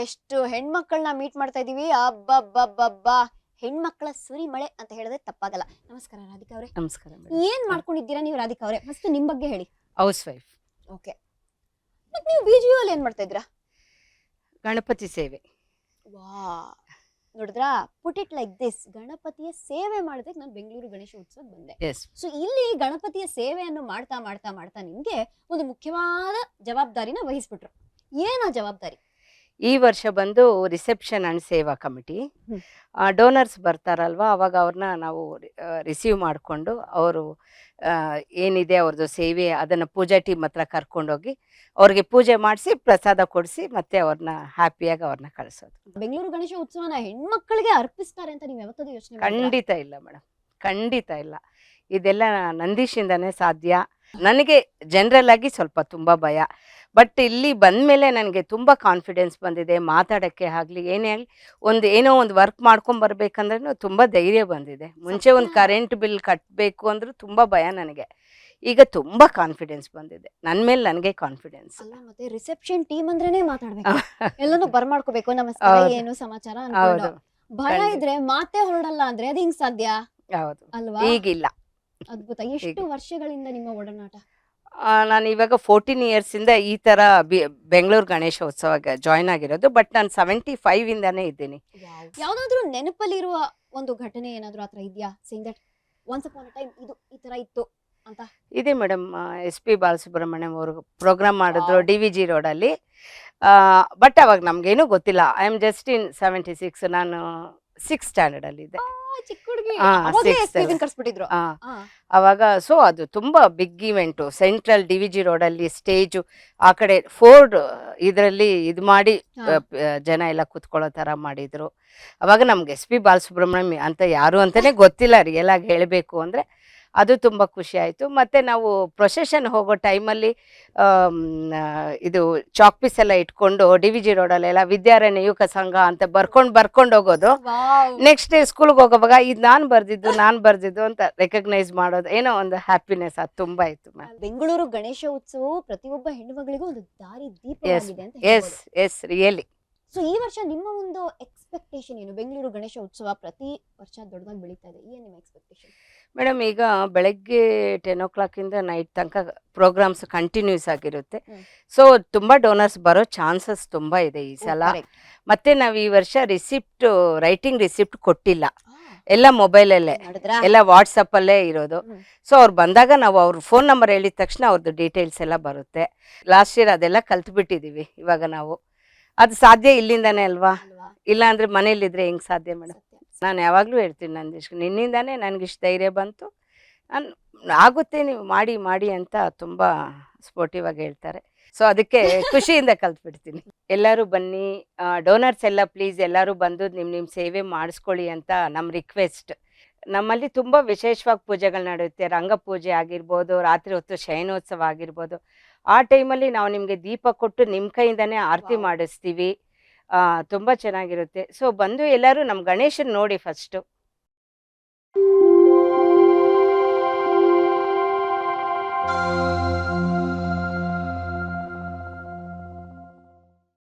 ಎಷ್ಟು ಹೆಣ್ಮಕ್ಳನ್ನ ಮೀಟ್ ಮಾಡ್ತಾ ಇದೀವಿ. ಅಬ್ಬಬ್ಬಬ್ಬಬ್ಬಾ, ಹೆಣ್ಮಕ್ಳ ಸುರಿಮಳೆ ಅಂತ ಹೇಳಿದ್ರೆ ತಪ್ಪಾಗಲ್ಲ. ನಮಸ್ಕಾರ ರಾಧಿಕಾ ಅವರೇ. ನಮಸ್ಕಾರ. ಏನ್ ಮಾಡ್ಕೊಂಡಿದ್ದೀರಾ ನೀವು ರಾಧಿಕಾ ಅವರೇ? ಫಸ್ಟ್ ನಿಮ್ ಬಗ್ಗೆ ಹೇಳಿ. House wife. ಓಕೆ, ಮತ್ತೆ ನೀವು ಬಿಜಿಯು ಅಲ್ಲಿ ಏನ್ ಮಾಡ್ತಾ ಇದ್ದೀರಾ? ಗಣಪತಿ ಸೇವೆ. ವಾ, ನೋಡಿದ್ರಾ, ಪುಟ್ ಇಟ್ ಲೈಕ್ ದಿಸ್, ಗಣಪತಿಯ ಸೇವೆ ಮಾಡೋದಕ್ಕೆ ನಾನು ಬೆಂಗಳೂರು ಗಣೇಶ ಉತ್ಸವಕ್ಕೆ ಬಂದೆ. ಸೊ ಇಲ್ಲಿ ಗಣಪತಿಯ ಸೇವೆಯನ್ನು ಮಾಡ್ತಾ ಮಾಡ್ತಾ ಮಾಡ್ತಾ ನಿಮ್ಗೆ ಒಂದು ಮುಖ್ಯವಾದ ಜವಾಬ್ದಾರಿನ ವಹಿಸ್ಬಿಟ್ರು. ಏನಾ ಜವಾಬ್ದಾರಿ? ಈ ವರ್ಷ ಬಂದು ರಿಸೆಪ್ಷನ್ ಅಂಡ್ ಸೇವಾ ಕಮಿಟಿ. ಡೋನರ್ಸ್ ಬರ್ತಾರಲ್ವಾ, ಅವಾಗ ಅವ್ರನ್ನ ನಾವು ರಿಸೀವ್ ಮಾಡಿಕೊಂಡು ಅವರು ಏನಿದೆ ಅವ್ರದ್ದು ಸೇವೆ ಅದನ್ನು ಪೂಜಾ ಟೀಮ್ ಹತ್ರ ಕರ್ಕೊಂಡೋಗಿ ಅವ್ರಿಗೆ ಪೂಜೆ ಮಾಡಿಸಿ ಪ್ರಸಾದ ಕೊಡಿಸಿ ಮತ್ತೆ ಅವ್ರನ್ನ ಹ್ಯಾಪಿಯಾಗಿ ಅವ್ರನ್ನ ಕಳಿಸೋದು. ಬೆಂಗಳೂರು ಗಣೇಶ ಉತ್ಸವನ ಹೆಣ್ಮಕ್ಳಿಗೆ ಅರ್ಪಿಸ್ತಾರೆ ಅಂತ ನೀವು ಯಾವತ್ತೂ ಯೋಚನೆ ಮಾಡಿದ್ರಾ? ಖಂಡಿತ ಇಲ್ಲ ಮೇಡಮ್, ಖಂಡಿತ ಇಲ್ಲ. ಇದೆಲ್ಲ ನಂದೀಶಿಂದನೇ ಸಾಧ್ಯ. ನನಗೆ ಜನರಲ್ ಆಗಿ ಸ್ವಲ್ಪ ತುಂಬ ಭಯ, ಬಟ್ ಇಲ್ಲಿ ಬಂದಮೇಲೆ ನನಗೆ ತುಂಬ ಕಾನ್ಫಿಡೆನ್ಸ್ ಬಂದಿದೆ. ಮಾತಾಡೋಕ್ಕೆ ಆಗಲಿ ಏನೇ ಆಗಲಿ, ಏನೋ ಒಂದು ವರ್ಕ್ ಮಾಡ್ಕೊಂಬರ್ಬೇಕಂದ್ರೂ ತುಂಬ ಧೈರ್ಯ ಬಂದಿದೆ. ಮುಂಚೆ ಒಂದು ಕರೆಂಟ್ ಬಿಲ್ ಕಟ್ಟಬೇಕು ಅಂದ್ರೂ ತುಂಬ ಭಯ ನನಗೆ. ಈಗ ತುಂಬ ಕಾನ್ಫಿಡೆನ್ಸ್ ಬಂದಿದೆ ನನ್ನ ಮೇಲೆ, ನನಗೆ ಕಾನ್ಫಿಡೆನ್ಸ್. ಅಲ್ಲ, ಮತ್ತೆ ರಿಸೆಪ್ಷನ್ ಟೀಮ್ ಅಂದ್ರೇನೆ ಮಾತಾಡ್ಬೇಕು, ಎಲ್ಲಾನು ಬರ್ಮಾಡ್ಕೋಬೇಕು, ನಮಸ್ಕಾರ ಏನು ಸಮಾಚಾರ ಅನ್ಕೊಂಡು. ಭಯ ಇದ್ರೆ ಮಾತೆ ಹೊರಡಲ್ಲ ಅಂದ್ರೆ ಅದು ಹಿಂಗ್ ಸಾಧ್ಯ? ಹೌದು ಅಲ್ವಾ? ಈಗಿಲ್ಲ. ಅದ್ಭುತ. ಎಷ್ಟು ವರ್ಷಗಳಿಂದ ನಿಮ್ಮ ಒಡನಾಟ? ನಾನು ಇವಾಗ 14 ಇಯರ್ಸಿಂದ ಈ ಥರ ಬೆಂಗಳೂರು ಗಣೇಶ ಉತ್ಸವಕ್ಕೆ ಜಾಯ್ನ್ ಆಗಿರೋದು. ಬಟ್ ನಾನು 75 ಇಂದಾನೇ ಇದ್ದೀನಿ. ಯಾವ್ದಾದ್ರು ನೆನಪಲ್ಲಿರುವ ಒಂದು ಘಟನೆ ಏನಾದ್ರು ಆತರ ಇದೆಯಾ? Saying that once upon a time ಇದು ಈ ತರ ಇತ್ತು ಅಂತ. ಇದೆ ಮೇಡಮ್, SP ಬಾಲಸುಬ್ರಹ್ಮಣ್ಯಂ ಅವರು ಪ್ರೋಗ್ರಾಮ್ ಮಾಡಿದ್ರು DVG ರೋಡಲ್ಲಿ. ಬಟ್ ಅವಾಗ ನಮ್ಗೇನು ಗೊತ್ತಿಲ್ಲ. I am just in 76. ನಾನು 6th ಸ್ಟ್ಯಾಂಡರ್ಡ್ ಅಲ್ಲಿ ಇದ್ದೆ. ಚಿಕ್ಕ ಹುಡುಗಿ ಕರ್ಸ್ಬಿಟ್ಟಿದ್ರು ಅವಾಗ. ಸೊ ಅದು ತುಂಬಾ ಬಿಗ್ ಇವೆಂಟು. ಸೆಂಟ್ರಲ್ DVG ರೋಡಲ್ಲಿ ಸ್ಟೇಜು, ಆ ಕಡೆ 4 ಇದರಲ್ಲಿ ಇದು ಮಾಡಿ ಜನ ಎಲ್ಲ ಕುತ್ಕೊಳ್ಳೋ ಥರ ಮಾಡಿದ್ರು. ಅವಾಗ ನಮ್ಗೆ SP ಬಾಲಸುಬ್ರಹ್ಮಣ್ಯಂ ಅಂತ ಯಾರು ಅಂತಾನೆ ಗೊತ್ತಿಲ್ಲ ರಿಯಲ್ ಆಗಿ ಹೇಳಬೇಕು ಅಂದರೆ. ಅದು ತುಂಬ ಖುಷಿ ಆಯಿತು. ಮತ್ತು ನಾವು ಪ್ರೊಸೆಷನ್ ಹೋಗೋ ಟೈಮಲ್ಲಿ ಇದು ಚಾಕ್ ಪೀಸ್ ಎಲ್ಲ ಇಟ್ಕೊಂಡು DVG ರೋಡಲ್ಲೆಲ್ಲ ವಿದ್ಯಾರಣ್ಯ ಯುವಕ ಸಂಘ ಅಂತ ಬರ್ಕೊಂಡು ಹೋಗೋದು. ನೆಕ್ಸ್ಟ್ ಡೇ ಸ್ಕೂಲ್ಗೆ ಹೋಗೋವಾಗ ಇದು ನಾನು ಬರ್ದಿದ್ದು ಅಂತ ರೆಕಗ್ನೈಸ್ ಮಾಡೋದು, ಏನೋ ಒಂದು ಹ್ಯಾಪಿನೆಸ್ ಅದು ತುಂಬ ಇತ್ತು ಮ್ಯಾಮ್. ಬೆಂಗಳೂರು ಗಣೇಶ ಉತ್ಸವ ಪ್ರತಿಯೊಬ್ಬ ಹೆಣ್ಣು ಮಗಳಿಗೂ ಒಂದು ದಾರಿ ದೀಪ ಆಗಿದೆ ಅಂತ. S really. ಸೊ ಈ ವರ್ಷ ನಿಮ್ಮ ಒಂದು ಎಕ್ಸ್ಪೆಕ್ಟೇಷನ್ ಏನು? ಬೆಂಗಳೂರು ಗಣೇಶ ಉತ್ಸವ ಪ್ರತಿ ವರ್ಷ ದೊಡ್ಡದಾಗಿ ಬೆಳೀತಾ ಇದೆ, ಏನು ನಿಮ್ಮ ಎಕ್ಸ್ಪೆಕ್ಟೇಷನ್? ಮೇಡಮ್, ಈಗ ಬೆಳಗ್ಗೆ 10 o'clock ಇಂದ ನೈಟ್ ತನಕ ಪ್ರೋಗ್ರಾಮ್ಸ್ ಕಂಟಿನ್ಯೂಸ್ ಆಗಿರುತ್ತೆ. ಸೊ ತುಂಬ ಡೋನರ್ಸ್ ಬರೋ ಚಾನ್ಸಸ್ ತುಂಬ ಇದೆ ಈ ಸಲ. ಮತ್ತೆ ನಾವು ಈ ವರ್ಷ ರೈಟಿಂಗ್ ರಿಸಿಪ್ಟ್ ಕೊಟ್ಟಿಲ್ಲ, ಎಲ್ಲ ಮೊಬೈಲಲ್ಲೇ, ಎಲ್ಲ ವಾಟ್ಸಪ್ಪಲ್ಲೇ ಇರೋದು. ಸೊ ಅವ್ರು ಬಂದಾಗ ನಾವು ಅವ್ರ ಫೋನ್ ನಂಬರ್ ಹೇಳಿದ ತಕ್ಷಣ ಅವ್ರದ್ದು ಡೀಟೇಲ್ಸ್ ಎಲ್ಲ ಬರುತ್ತೆ. ಲಾಸ್ಟ್ ಇಯರ್ ಅದೆಲ್ಲ ಕಲ್ತ್ಬಿಟ್ಟಿದ್ದೀವಿ. ಇವಾಗ ನಾವು ಅದು ಸಾಧ್ಯ ಇಲ್ಲಿಂದಾನೇ ಅಲ್ವಾ? ಇಲ್ಲ ಅಂದರೆ ಮನೇಲಿದ್ರೆ ಹೆಂಗೆ ಸಾಧ್ಯ ಮೇಡಮ್? ನಾನು ಯಾವಾಗಲೂ ಹೇಳ್ತೀನಿ ನಂದೀಶ್, ನಿನ್ನಿಂದಾನೇ ನನಗಿಷ್ಟು ಧೈರ್ಯ ಬಂತು, ನಾನು ಆಗುತ್ತೆ ನೀವು ಮಾಡಿ ಅಂತ ತುಂಬ ಸ್ಪೋರ್ಟಿವ್ ಆಗಿ ಹೇಳ್ತಾರೆ. ಸೊ ಅದಕ್ಕೆ ಖುಷಿಯಿಂದ ಕಲ್ತ್ಬಿಡ್ತೀನಿ. ಎಲ್ಲರೂ ಬನ್ನಿ, ಡೋನರ್ಸ್ ಎಲ್ಲ ಪ್ಲೀಸ್ ಎಲ್ಲರೂ ಬಂದು ನಿಮ್ಮ ಸೇವೆ ಮಾಡಿಸ್ಕೊಳ್ಳಿ ಅಂತ ನಮ್ಮ ರಿಕ್ವೆಸ್ಟ್. ನಮ್ಮಲ್ಲಿ ತುಂಬ ವಿಶೇಷವಾಗಿ ಪೂಜೆಗಳು ನಡೆಯುತ್ತೆ. ರಂಗಪೂಜೆ ಆಗಿರ್ಬೋದು, ರಾತ್ರಿ ಹೊತ್ತು ಶಯನೋತ್ಸವ ಆಗಿರ್ಬೋದು. ಆ ಟೈಮಲ್ಲಿ ನಾವು ನಿಮಗೆ ದೀಪ ಕೊಟ್ಟು ನಿಮ್ಮ ಕೈಯಿಂದನೇ ಆರತಿ ಮಾಡಿಸ್ತೀವಿ. ತುಂಬ ಚೆನ್ನಾಗಿರುತ್ತೆ. ಸೊ ಬಂದು ಎಲ್ಲರೂ ನಮ್ಮ ಗಣೇಶನ ನೋಡಿ ಫಸ್ಟು.